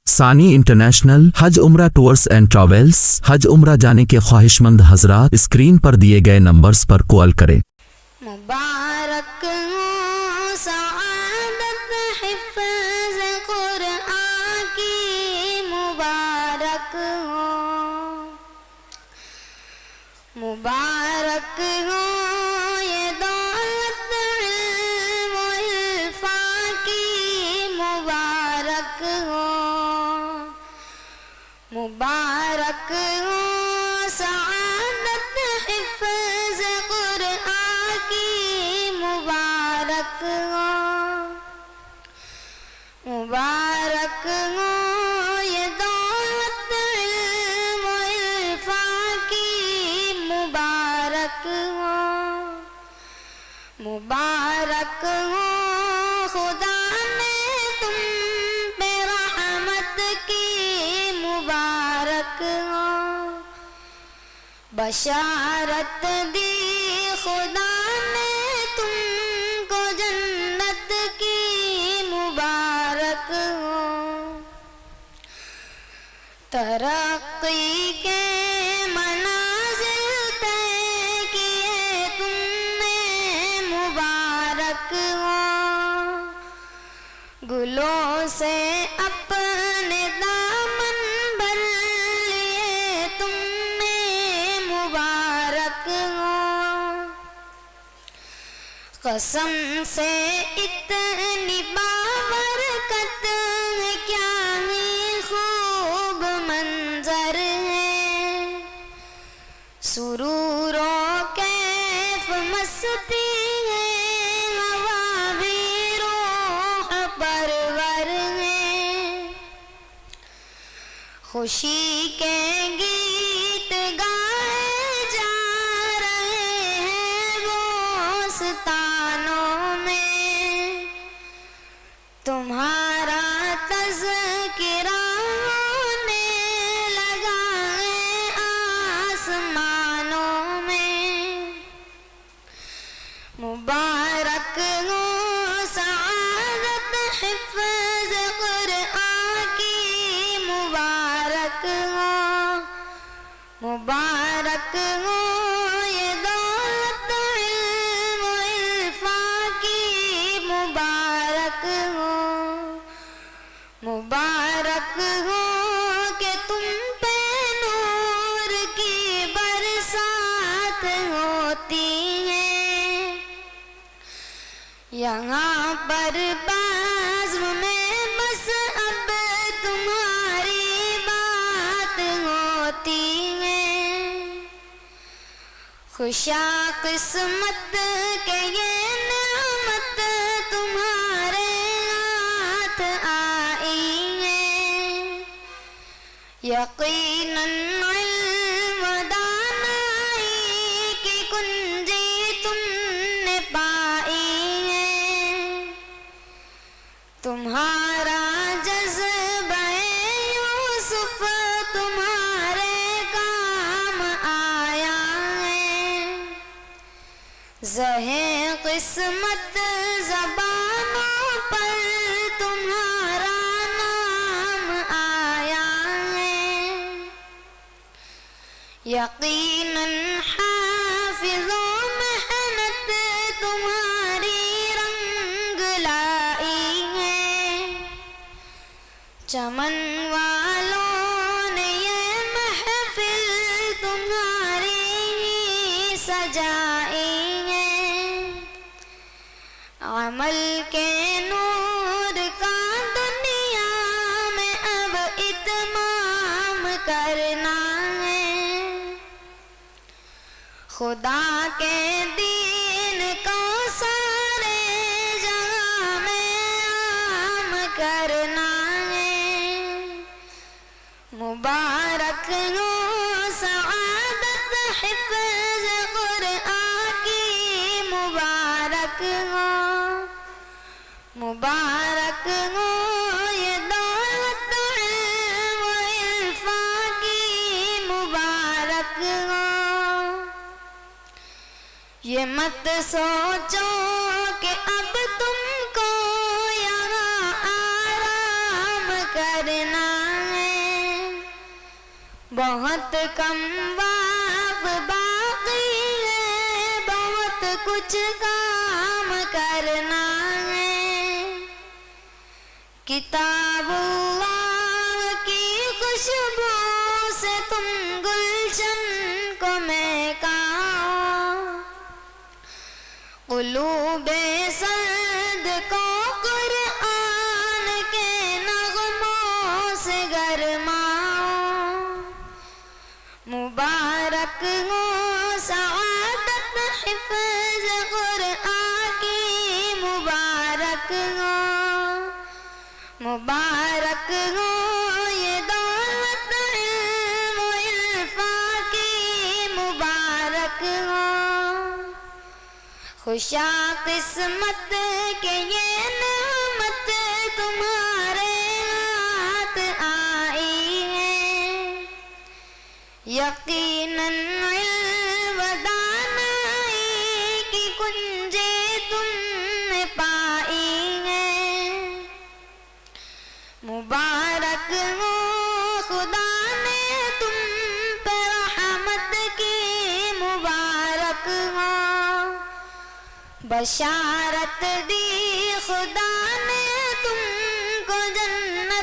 सानी इंटरनेशनल हज उम्रा टूर्स एंड ट्रैवल्स। हज उम्रा जाने के ख्वाहिशमंद हजरात स्क्रीन पर दिए गए नंबर्स पर कॉल करें। मुबारक हो सआदत हिफ्ज़ कुरआन की, मुबारक हो, मुबारक हो ये दौलत इल्म व इल्फा की, मुबारक हो, मुबारक हो सआदत हिफ्ज़ कुरआन की, मुबारक हो, मुबारक हो ये दौलत इल्म व इल्फा की, मुबारक हो, मुबारक हो खुदा ने तुम पे रहमत की, मुबारक हो, बशारत दी खुदा ने तुमको जन्नत की, मुबारक हो, तरक्की के मनाज़िल तय किए तुमने, मुबारक हो, गुलों से अपने दामन भर लिए तुमने, मुबारक हो, कसम से इतनी बाबरकत है, क्या ही खूब मंजर है, सुरूरो कैफ मस्ती है, हवा भी रूह परवर है, खुशी के गीत गाए जा रहे हैं बोस्तानों में, तुम्हारा तज़किरा होने लगा है आसमानों में, मुबारक हो सआदत हिफ्ज़ कुरआन की, मुबारक हो, मुबारक हो ये दौलत इल्म व इल्फा की, मुबारक हो, मुबारक हो कि तुम पे नूर की बरसात होती है, यहाँ पर बाज़्म में बस अब तुम्हारी बात होती है, खुशा किस्मत के ये नेमत तुम्हारे हाथ आई है, यकीनन इल्म व दानाई की कुंजी तुमने पाई है, तुम्हारा जज़्बा-ए यूसुफ तुम्हारे काम आया है, ज़हे किस्मत ज़बानों पर तुम्हारा नाम आया है, यकीनन हाफिज़ो मेहनत तुम्हारी रंग लाई है, चमन वालों ने ये महफिल तुम्हारी ही सजाई है, अमल के नूर का दुनिया में अब इत्माम करना है, खुदा के दीन को सारे जहां में आम करना है, मुबारक हो सआदत हिफ्ज़ कुरआन की, मुबारक हो, मुबारक हो ये दौलत इल्म व इल्फा की, मुबारक हो, ये मत सोचो कि अब तुमको यहाँ आराम करना बहुत कम वक्त बाकी है, बहुत कुछ काम करना है। किताबुल्लाह की खुशबू से तुम गुलशन को महकाओ, क़ुलूबे सर्द को कुरआन के नग़मों से गरमाओ। मुबारक हो सआदत हिफ़्ज़ कुरआन की, मुबारक हो, मुबारक हो ये दौलत इल्म व इल्फ़ा की, मुबारक हो। खुशा किस्मत के ये नेमत तुम्हारे हाथ आई है, यकीनन इल्म व दानाई की कुंजे तुमने पाई है। मुबारक हो खुदा ने तुम पे रहमत की, मुबारक हो। बशारत दी खुदा ने तुमको जन्नत